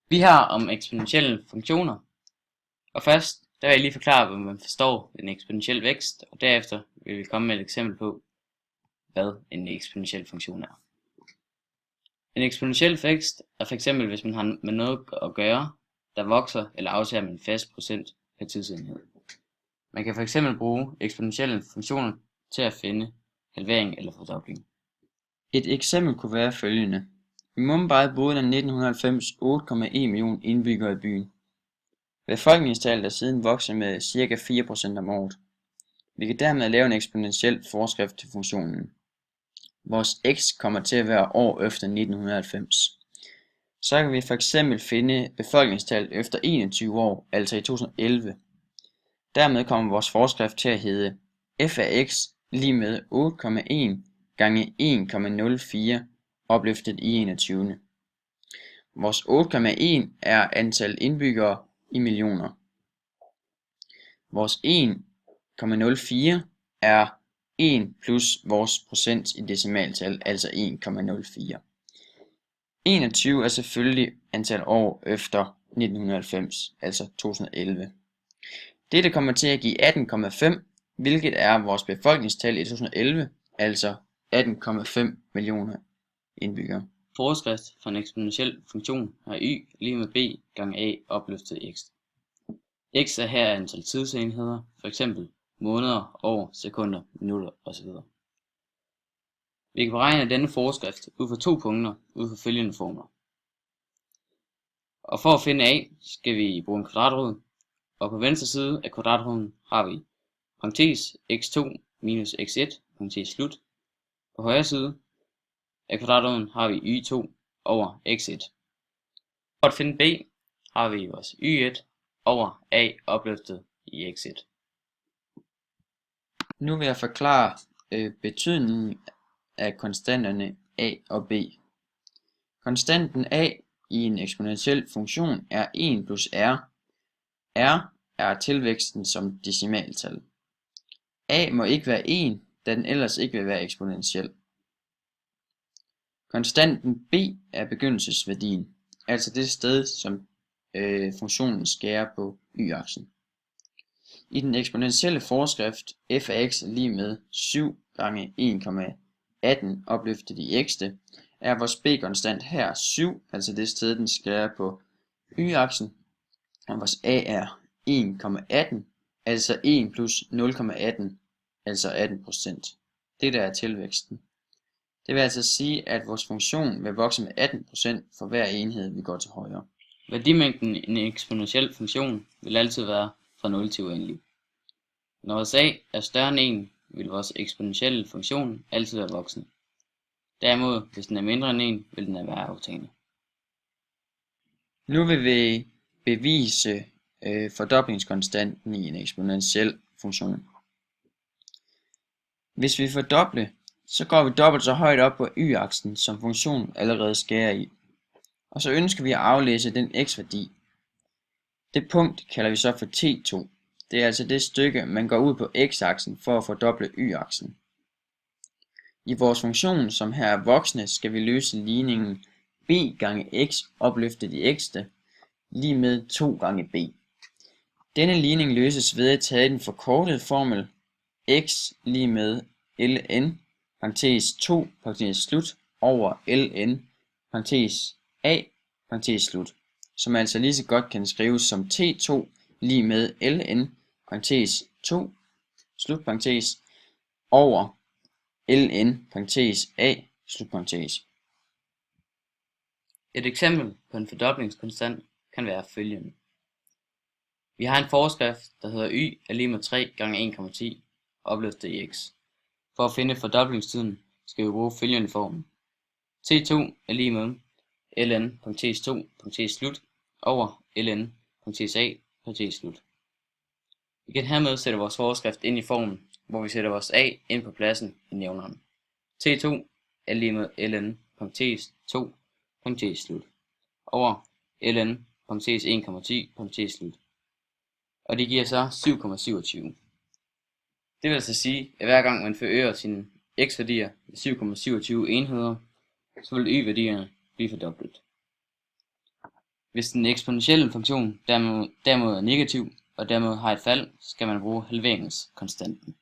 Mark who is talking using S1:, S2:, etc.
S1: Vi har om eksponentielle funktioner, og først der vil jeg lige forklare, hvad man forstår ved en eksponentiel vækst, og derefter vil vi komme med et eksempel på, hvad en eksponentiel funktion er. En eksponentiel vækst er fx, hvis man har med noget at gøre, der vokser eller aftager med en fast procent per tidsenhed. Man kan fx bruge eksponentielle funktioner til at finde halvering eller fordobling.
S2: Et eksempel kunne være følgende. I Mumbai boede der 1990 8,1 millioner indbyggere i byen. Befolkningstallet er siden vokset med ca. 4% om året. Vi kan dermed lave en eksponentiel forskrift til funktionen. Vores x kommer til at være år efter 1990. Så kan vi for eksempel finde befolkningstallet efter 21 år, altså i 2011. Dermed kommer vores forskrift til at hedde f af x lige med 8,1 gange 1,04 opløftet i 21. Vores 8,1 er antal indbyggere i millioner. Vores 1,04 er 1 plus vores procent i decimaltal, altså 1,04. 21 er selvfølgelig antal år efter 1990, altså 2011. Dette kommer til at give 18,5, hvilket er vores befolkningstal i 2011, altså 18,5 millioner indbyggere.
S1: Forskrift for en eksponentiel funktion er y lige med b gange a opløftet x. X er her antal tidsenheder, f.eks. måneder, år, sekunder, minutter osv. Vi kan beregne denne forskrift ud fra 2 punkter ud fra følgende formler. Og for at finde a, skal vi bruge en kvadratrod, og på venstre side af kvadratroden har vi parentes x2 minus x1, parentes slut. På højre side af kvadratroden har vi y2 over x1. For at finde b har vi vores y1 over a opløftet i x1.
S2: Nu vil jeg forklare betydningen af konstanterne a og b. Konstanten a i en eksponentiel funktion er 1 plus r. R er tilvæksten som decimaltal. A må ikke være 1, da den ellers ikke vil være eksponentiel. Konstanten b er begyndelsesværdien, altså det sted, som funktionen skærer på y-aksen. I den eksponentielle forskrift f af x lige med 7 gange 1,18 opløftet i x'te, er vores b-konstant her 7, altså det sted, den skærer på y-aksen, og vores a er 1,18, altså 1 plus 0,18, altså 18%. Dette er tilvæksten. Det vil altså sige, at vores funktion vil vokse med 18% for hver enhed, vi går til højre.
S1: Værdimængden i en eksponentiel funktion vil altid være fra 0 til uendelig. Når vores a er større end 1, vil vores eksponentielle funktion altid være voksende. Derimod, hvis den er mindre end 1, vil den være aftagende.
S2: Nu vil vi bevise fordoblingskonstanten i en eksponentiel funktion. Hvis vi fordobler, så går vi dobbelt så højt op på y-aksen, som funktionen allerede skærer i. Og så ønsker vi at aflæse den x-værdi. Det punkt kalder vi så for T2. Det er altså det stykke, man går ud på x-aksen for at fordoble y-aksen. I vores funktion, som her er voksende, skal vi løse ligningen b gange x opløftet i x'te lige med 2 gange b. Denne ligning løses ved at tage den forkortede formel x lige med ln parentes 2 parentes slut over ln parentes a parentes slut, som altså lige så godt kan skrives som T2 lige med ln parentes 2 slut parentes over ln parentes a slut parentes.
S1: Et eksempel på en fordoblingskonstant kan være følgende. Vi har en forskrift, der hedder y er lige med 3 gange 1,10 opløftet i x. For at finde fordoblingstiden skal vi bruge følgende formel. T2 er lige med ln parentes 2 parentes slut over ln parentes a parentes slut. Vi kan hermed sætte vores forskrift ind i formen, hvor vi sætter vores a ind på pladsen i nævneren. T2 er lige med ln parentes 2 parentes slut over ln parentes 1,10 parentes slut. Og det giver så 7,27. Det vil altså sige, at hver gang man forøger sine x-værdier med 7,27 enheder, så vil y-værdierne blive fordoblet. Hvis den eksponentielle funktion derimod er negativ, og dermed har et fald, skal man bruge halveringskonstanten.